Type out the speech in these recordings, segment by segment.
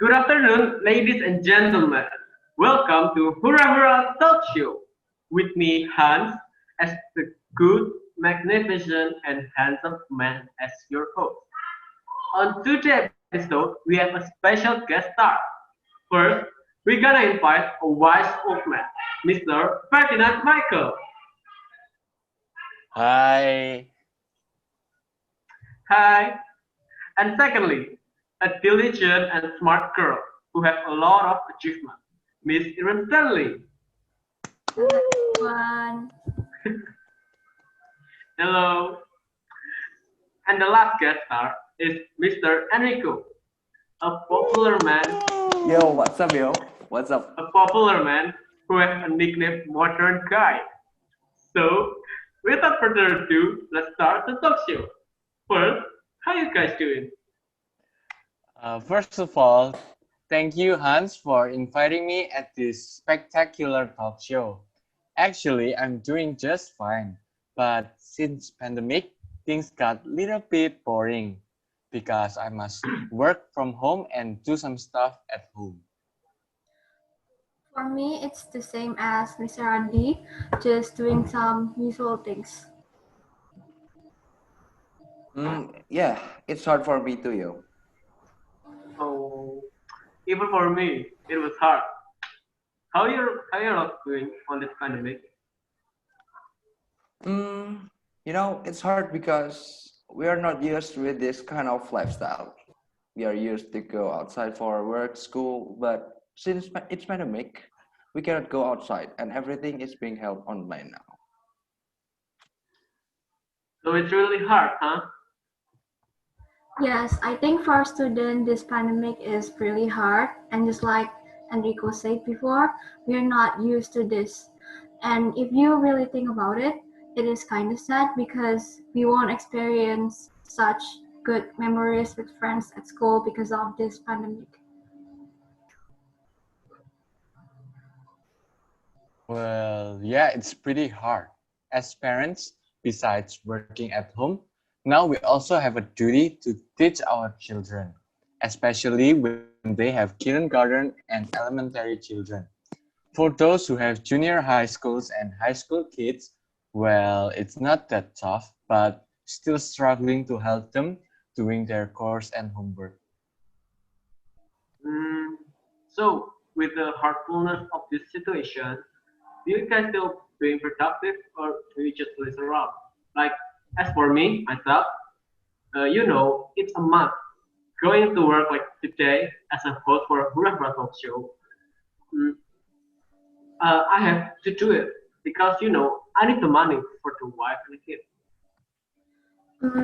Good afternoon, ladies and gentlemen. Welcome to Hurrah Hurrah Talk Show. With me, Hans, as the good, magnificent, and handsome man as your host. On today's episode, we have a special guest star. First, we're gonna invite a wise old man, Mr. Ferdinand Michael. Hi. Hi. And secondly, a diligent and smart girl who has a lot of achievement, Miss Irene Stanley. Hello, everyone. Hello. And the last guest star is Mr. Enrico, a popular man, Yo, what's up, yo? What's up? a popular man who has a nickname Modern Guy. So, without further ado, let's start the talk show. First, how you guys doing? First of all, thank you, Hans, for inviting me at this spectacular talk show. Actually, I'm doing just fine, but since pandemic, things got a little bit boring because I must work from home and do some stuff at home. For me, it's the same as Mr. Andy, just doing some usual things. Yeah, it's hard for me too, yo. Oh, even for me, it was hard. How you not doing on this pandemic? It's hard because we are not used with this kind of lifestyle. We are used to go outside for work, school, but since it's pandemic, we cannot go outside, and everything is being held online now. So it's really hard, huh? Yes, I think for students, this pandemic is really hard. And just like Enrico said before, we're not used to this. And if you really think about it, it is kind of sad because we won't experience such good memories with friends at school because of this pandemic. Well, yeah, it's pretty hard. As parents, besides working at home, now we also have a duty to teach our children, especially when they have kindergarten and elementary children. For those who have junior high schools and high school kids, well, it's not that tough, but still struggling to help them doing their course and homework. Mm, so, with the hardfulness of this situation, do you guys still being productive or do you just listen around? Like, as for me, myself, it's a month. Going to work like today as a host for a Hura Hura talk show, mm, I have to do it because, I need the money for the wife and the kid.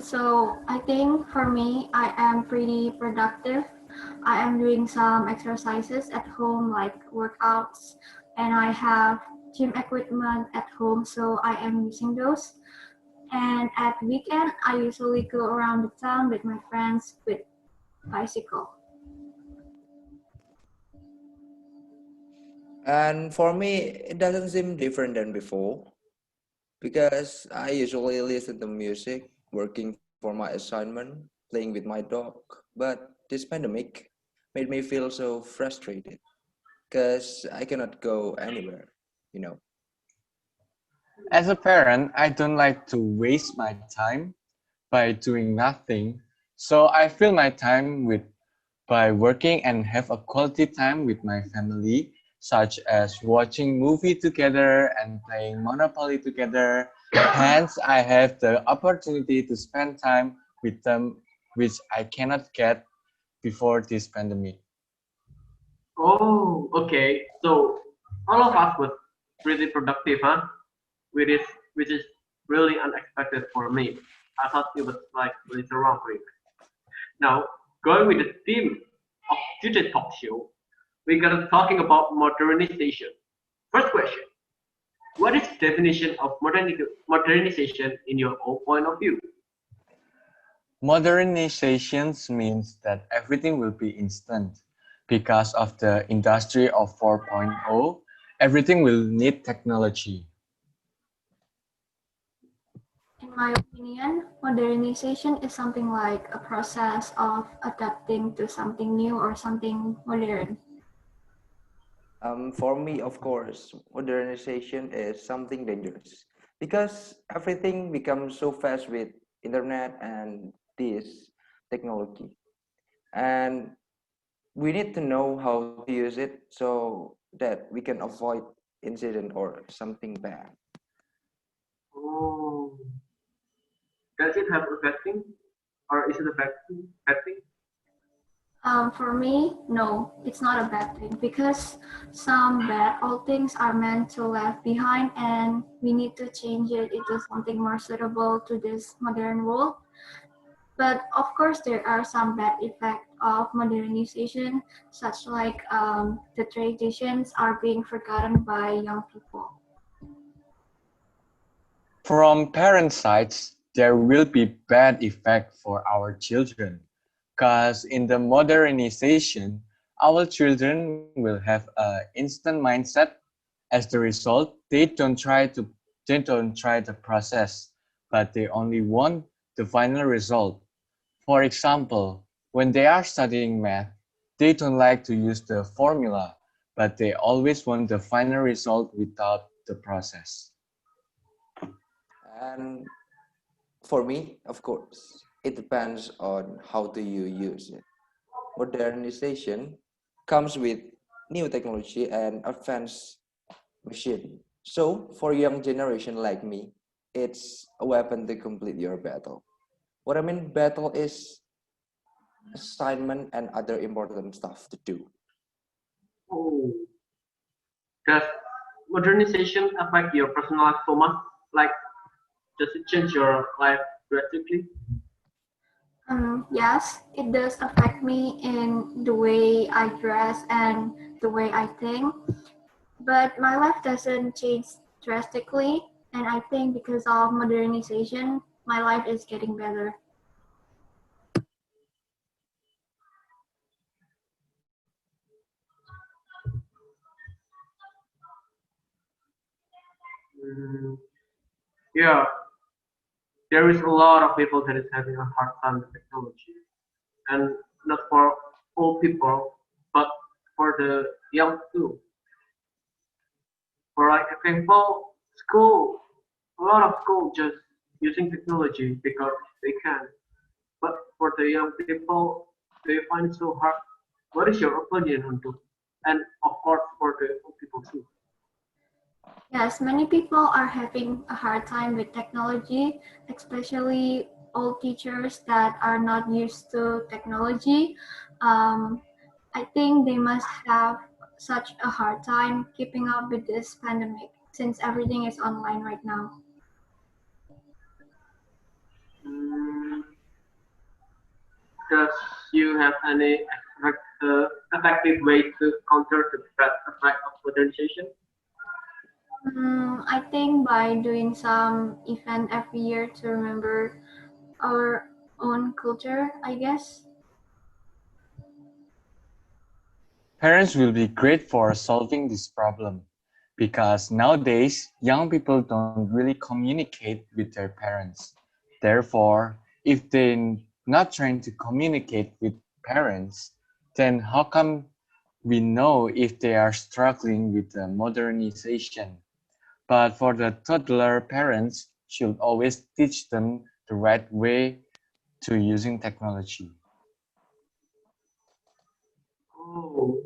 So I think for me, I am pretty productive. I am doing some exercises at home, like workouts, and I have gym equipment at home, so I am using those. And at weekend, I usually go around the town with my friends with bicycle. And for me, it doesn't seem different than before because I usually listen to music, working for my assignment, playing with my dog. But this pandemic made me feel so frustrated because I cannot go anywhere, you know. As a parent, I don't like to waste my time by doing nothing. So I fill my time with by working and have a quality time with my family, such as watching movie together and playing Monopoly together. Hence, I have the opportunity to spend time with them, which I cannot get before this pandemic. Oh, okay. So all of us was really productive, huh? Which is which is really unexpected for me. I thought it was like little wrong for you. Now, going with the theme of today's talk show, we're gonna talking about modernization. First question: what is the definition of modernization in your own point of view? Modernizations means that everything will be instant. Because of the industry of 4.0, everything will need technology. In my opinion, modernization is something like a process of adapting to something new or something modern. For me, of course, modernization is something dangerous because everything becomes so fast with internet and this technology. And we need to know how to use it so that we can avoid incident or something bad. Oh, does it have a bad thing, or is it a bad thing? Bad thing? For me, no, it's not a bad thing because some bad old things are meant to left behind and we need to change it into something more suitable to this modern world. But of course, there are some bad effects of modernization, such like the traditions are being forgotten by young people. From parent sides, there will be bad effect for our children, because in the modernization, our children will have a instant mindset. As the result, they don't try the process, but they only want the final result. For example, when they are studying math, they don't like to use the formula, but they always want the final result without the process. And for me, of course, it depends on how do you use it. Modernization comes with new technology and advanced machine. So for young generation like me, it's a weapon to complete your battle. What I mean battle is assignment and other important stuff to do. Oh, does modernization affect your personal life so much? Like, does it change your life drastically? Yes, it does affect me in the way I dress and the way I think, but my life doesn't change drastically, and I think because of modernization, my life is getting better. Mm, yeah, there is a lot of people that is having a hard time with technology, and not for old people, but for the young too. For like example, school, a lot of school just using technology because they can. But for the young people, they find it so hard. What is your opinion on it? And of course, for the old people too. Yes, many people are having a hard time with technology, especially old teachers that are not used to technology. Um, I think they must have such a hard time keeping up with this pandemic since everything is online right now. Mm, does you have any effective way to counter the bad effect of modernization? I think by doing some event every year to remember our own culture, I guess. Parents will be great for solving this problem because nowadays young people don't really communicate with their parents. Therefore, if they're not trying to communicate with parents, then how come we know if they are struggling with the modernization? But for the toddler, parents should always teach them the right way to using technology. Oh,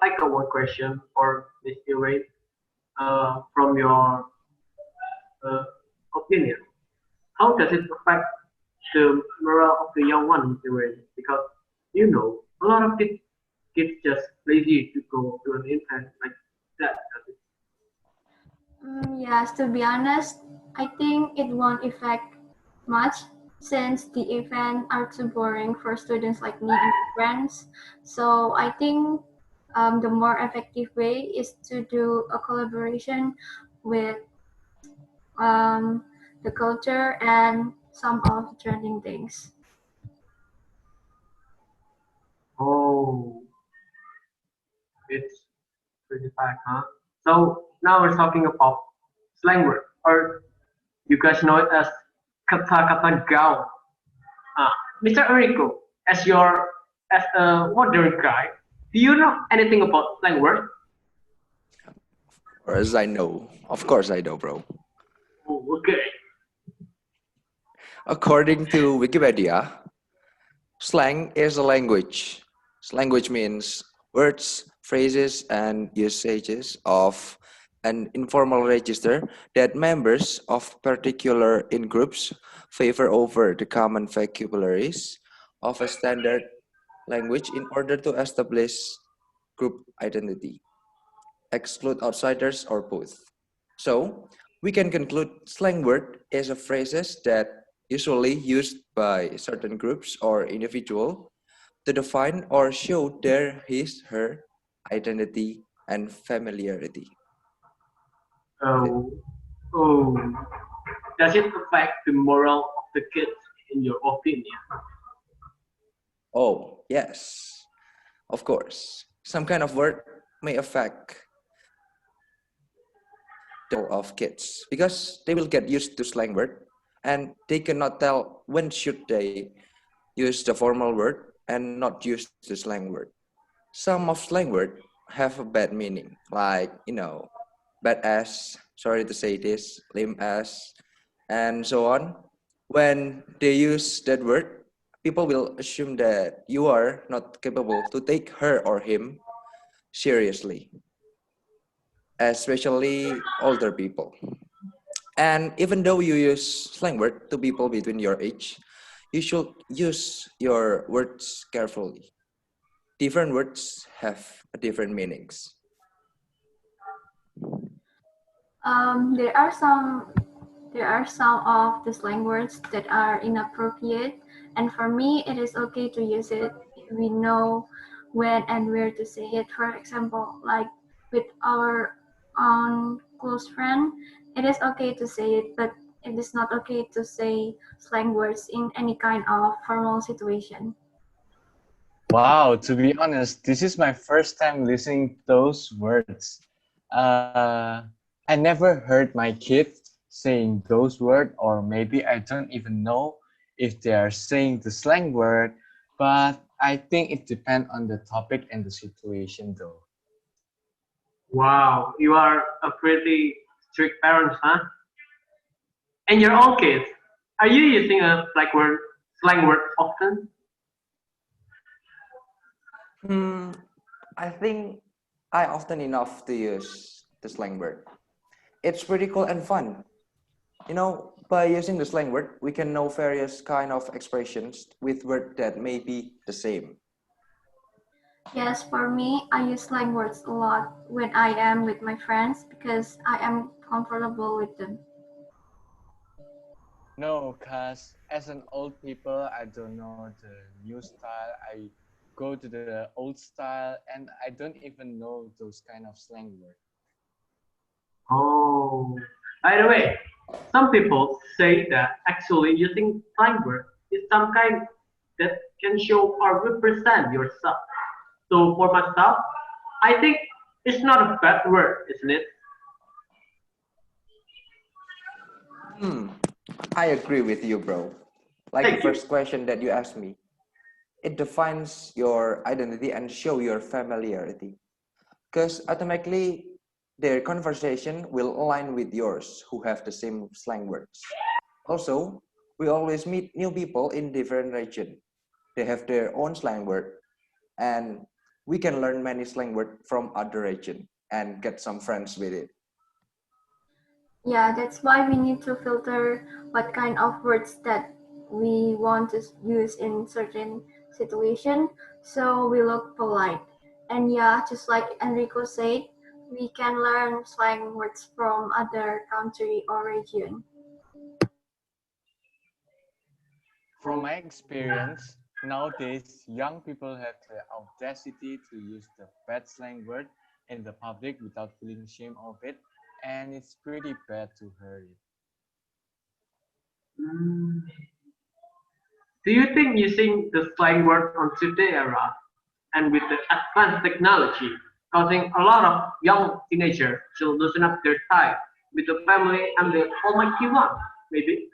I got one question for Miss Irene. From your uh, opinion, how does it affect the morale of the young one, Irene? Because you know, a lot of kids just lazy to go to an event like that. Yes, to be honest, I think it won't affect much since the event are too boring for students like me and my friends. So I think the more effective way is to do a collaboration with um, the culture and some of the trending things. Oh, it's pretty bad, huh? So now we're talking about slang word or You guys know it as kata-kata gaul. Mr. Enrico, as a modern guy, do you know anything about slang words? Or as I know, of course I know, bro. Oh, okay. According to Wikipedia, slang is a language. Language means words, phrases, and usages of an informal register that members of particular in groups favor over the common vocabularies of a standard language in order to establish group identity, exclude outsiders, or both. So, we can conclude slang word is a phrases that usually used by certain groups or individual to define or show their his her identity and familiarity. That's it. Oh, oh. Does it affect the moral of the kids, in your opinion? Oh, yes, of course. Some kind of word may affect the of kids because they will get used to slang word and they cannot tell when should they use the formal word and not use the slang word. Some of slang word have a bad meaning, like badass. Sorry to say this, lame ass, and so on. When they use that word, people will assume that you are not capable to take her or him seriously, especially older people. And even though you use slang word to people between your age, you should use your words carefully. Different words have different meanings. There are some of the slang words that are inappropriate, and for me, it is okay to use it if we know when and where to say it. For example, like with our own close friend, it is okay to say it, but it is not okay to say slang words in any kind of formal situation. Wow, to be honest, this is my first time listening those words. Uh, I never heard my kid saying those words, or maybe I don't even know if they are saying the slang word, but I think it depends on the topic and the situation though. Wow, you are a pretty strict parent, huh? And your own kids, are you using a slang word often? Hmm, I think I often enough to use the slang word. It's pretty cool and fun. By using the slang word, we can know various kind of expressions with word that may be the same. Yes, for me, I use slang words a lot when I am with my friends because I am comfortable with them. No, cause as an old people, I don't know the new style. I go to the old style, and I don't even know those kind of slang words. Oh, by the way, some people say that actually using slang word is some kind that can show or represent yourself. So for myself, I think it's not a bad word, isn't it? Hmm, I agree with you, bro. Like the Thank you. first question that you asked me, it defines your identity and show your familiarity. Because automatically their conversation will align with yours who have the same slang words. Also, we always meet new people in different region. They have their own slang word and we can learn many slang word from other region and get some friends with it. Yeah, that's why we need to filter what kind of words that we want to use in certain situation so we look polite. And yeah, just like Enrico said, we can learn slang words from other country or region. From my experience, nowadays young people have the audacity to use the bad slang word in the public without feeling shame of it, and it's pretty bad to hear it. Mm. Do you think using the slang word on today era and with the advanced technology causing a lot of young teenagers to loosen up their ties with the family and the almighty one? maybe.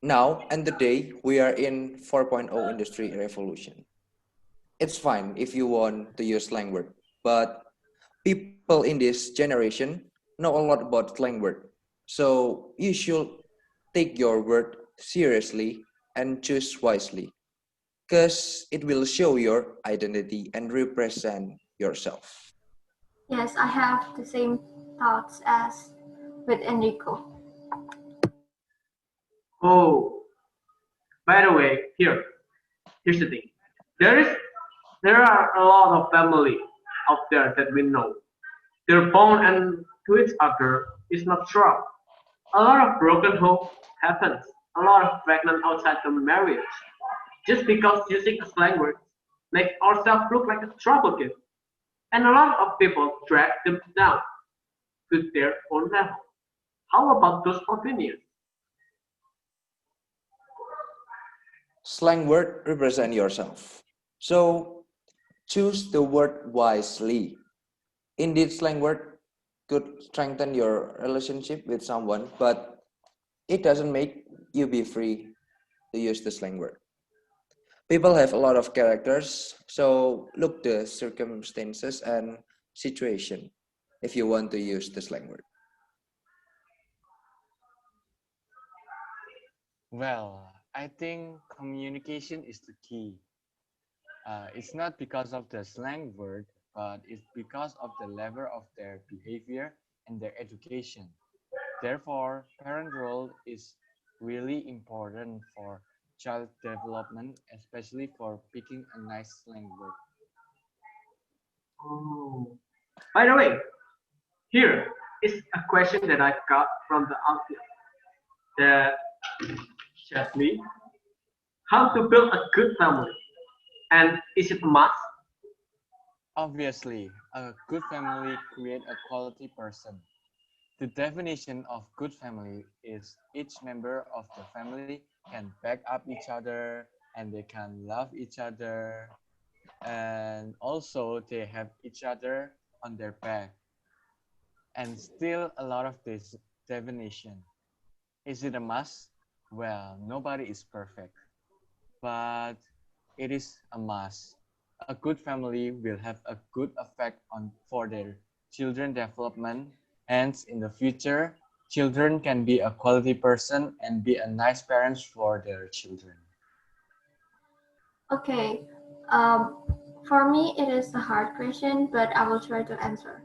Now and the day we are in 4.0 industry revolution. It's fine if you want to use slang word, but people in this generation know a lot about slang word. So you should take your word seriously and choose wisely, because it will show your identity and represent yourself. Yes, I have the same thoughts as with Enrico. Oh, by the way, here's the thing. There is there are a lot of family out there that we know. Their bond and to each other is not strong. A lot of broken home happens. A lot of pregnant outside the marriage. Just because using a slang word makes ourselves look like a trouble kid. And a lot of people drag them down to their own level. How about those opinions? Slang word represent yourself. So choose the word wisely. Indeed, slang word could strengthen your relationship with someone, but it doesn't make you be free to use the slang word. People have a lot of characters, so look the circumstances and situation if you want to use the slang word. Well, I think communication is the key. It's not because of the slang word, but it's because of the level of their behavior and their education. Therefore, parent role is really important for child development, especially for picking a nice slang word. Oh. By the way, here is a question that I got from the audience that asked me how to build a good family. And is it a must? Obviously, a good family create a quality person. The definition of good family is each member of the family can back up each other and they can love each other and also they have each other on their back. And still a lot of this definition. Is it a must? Well, nobody is perfect, but it is a must. A good family will have a good effect on for their children development. Hence, in the future, children can be a quality person and be a nice parents for their children. Okay, um, for me, it is a hard question, but I will try to answer.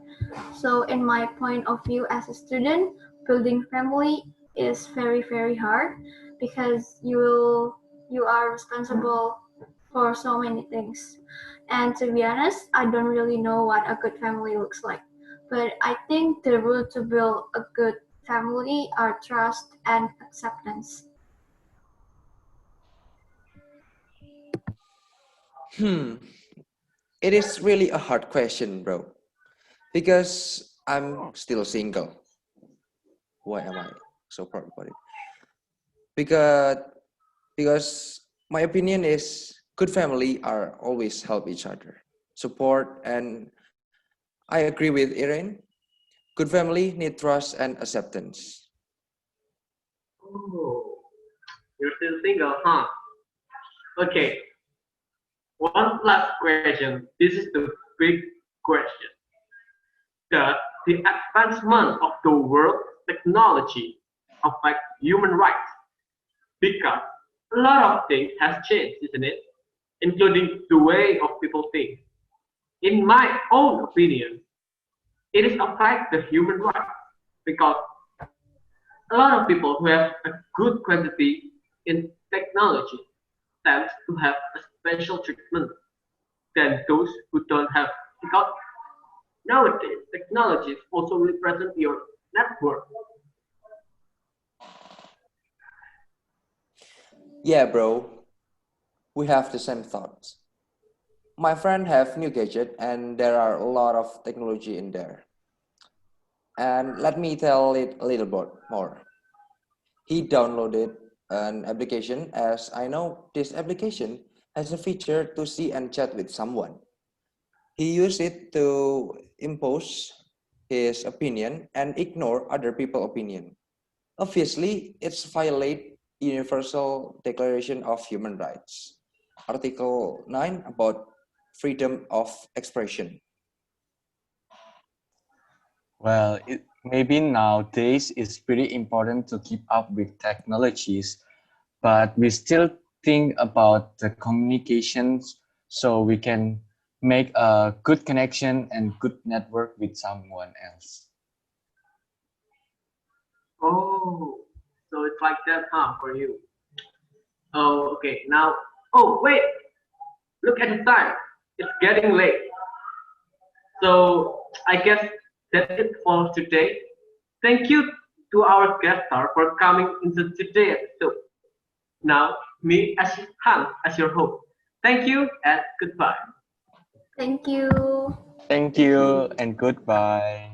So, in my point of view as a student, building family is very, very hard because you are responsible for so many things. And to be honest, I don't really know what a good family looks like. But I think the rule to build a good family are trust and acceptance. Hmm, it is really a hard question, bro, because I'm still single. Why am I so proud about it? Because because my opinion is good family are always help each other, support, and I agree with Irene. Good family need trust and acceptance. Oh, you're still single, huh? Okay, one last question. This is the big question. Does the advancement of the world technology affect human rights? Because a lot of things has changed, isn't it? Including the way of people think. In my own opinion, it is affect the human rights because a lot of people who have a good quantity in technology tend to have a special treatment than those who don't have because nowadays technologies also represent your network. Yeah, bro, we have the same thoughts. My friend have new gadget and there are a lot of technology in there. And let me tell it a little bit more. He downloaded an application as I know this application has a feature to see and chat with someone. He used it to impose his opinion and ignore other people's opinion. Obviously, it's violate Universal Declaration of Human Rights, Article 9 about freedom of expression. Well, maybe nowadays it's pretty important to keep up with technologies, but we still think about the communications so we can make a good connection and good network with someone else. Oh, so it's like that, huh, for you? Oh, okay. Now, oh, wait. Look at the time. It's getting late. So I guess that's it for today. Thank you to our guest star for coming into today's episode. Now, me as Han as your host. Thank you and goodbye. Thank you. Thank you and goodbye.